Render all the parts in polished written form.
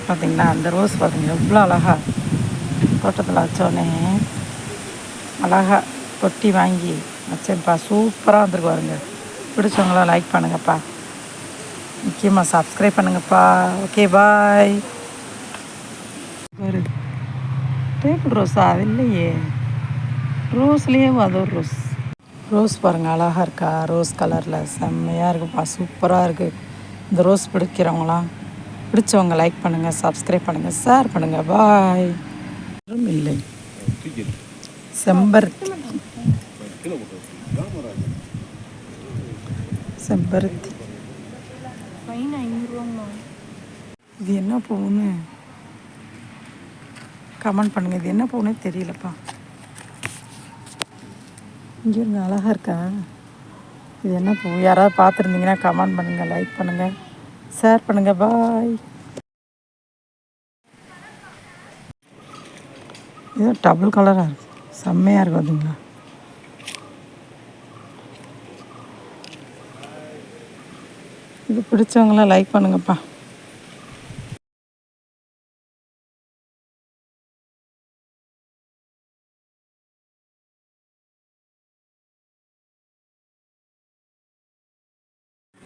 பார்த்தீங்களா அந்த ரோஸ் பார்த்தீங்களா எவ்வளோ அழகா தோட்டத்தில் வச்சோடனே அழகாக கொட்டி வாங்கி வச்சேன்ப்பா. சூப்பராக வந்துருக்கு பாருங்க. பிடிச்சவங்களாம் லைக் பண்ணுங்கப்பா, முக்கியமாக சப்ஸ்கிரைப் பண்ணுங்கப்பா. Okay bye. ஒரு டேபிள் ரோஸா? அது இல்லையே, ரோஸ்லேயே அது ஒரு ரோஸ். ரோஸ் பாருங்கள் அழகாக இருக்கா, ரோஸ் கலரில் செம்மையாக இருக்குப்பா, சூப்பராக இருக்குது. இந்த ரோஸ் பிடிச்சவங்க லைக் பண்ணுங்கள், சப்ஸ்கிரைப் பண்ணுங்கள், ஷேர் பண்ணுங்கள். பாய். இல்லை செம்பருத்தி, செம்பருத்தி இது என்ன பூன்னு கமெண்ட் பண்ணுங்கள். இது என்ன பூன்னே தெரியலப்பா. இங்கே இருங்க, அழகாக இருக்கா. இது என்ன பூ? யாராவது பார்த்துருந்தீங்கன்னா கமெண்ட் பண்ணுங்கள், லைக் பண்ணுங்கள், ஷேர் பண்ணுங்கள். பாய். இது டபுள் கலராக இருக்குது, செம்மையாக இருக்கும் பார்த்தீங்களா. இது பிடிச்சவங்களாம் லைக் பண்ணுங்கப்பா.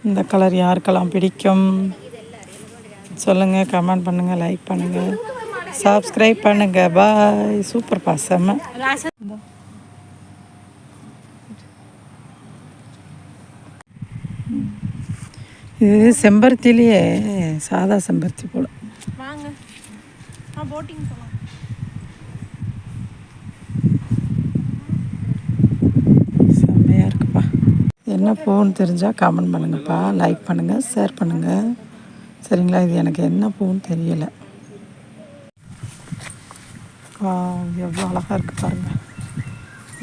இந்த கலர் யாருக்கெல்லாம் பிடிக்கும் சொல்லுங்கள், கமெண்ட் பண்ணுங்கள், லைக் பண்ணுங்கள், சப்ஸ்கிரைப் பண்ணுங்கள். பாய். சூப்பர்ப்பா, செம்ம. இது செம்பருத்திலேயே சாதா செம்பருத்தி போல. வாங்க போட்டிங் போகலாம். செம்மையாக இருக்குப்பா. என்ன பூன்னு தெரிஞ்சால் கமெண்ட் பண்ணுங்கப்பா, லைக் பண்ணுங்கள், ஷேர் பண்ணுங்கள். சரிங்களா. இது எனக்கு என்ன பூன்னு தெரியலை. எவ்வளோ அழகாக இருக்குது பாருங்கள்,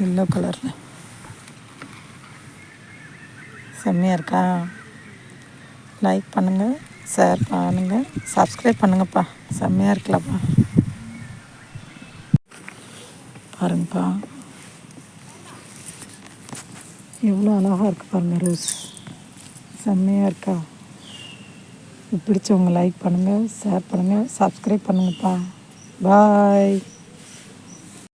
எல்லோ கலரில் செம்மையாக இருக்கா. லைக் பண்ணுங்கள், ஷேர் பண்ணுங்கள், சப்ஸ்கிரைப் பண்ணுங்கப்பா. செம்மையாக இருக்கலப்பா, பாருங்கப்பா எவ்வளோ அழகாக இருக்குது பாருங்கள். ரோஸ் செம்மையாக இருக்கா. பிடிச்சவங்க லைக் பண்ணுங்கள், ஷேர் பண்ணுங்கள், சப்ஸ்கிரைப் பண்ணுங்கப்பா. பாய்.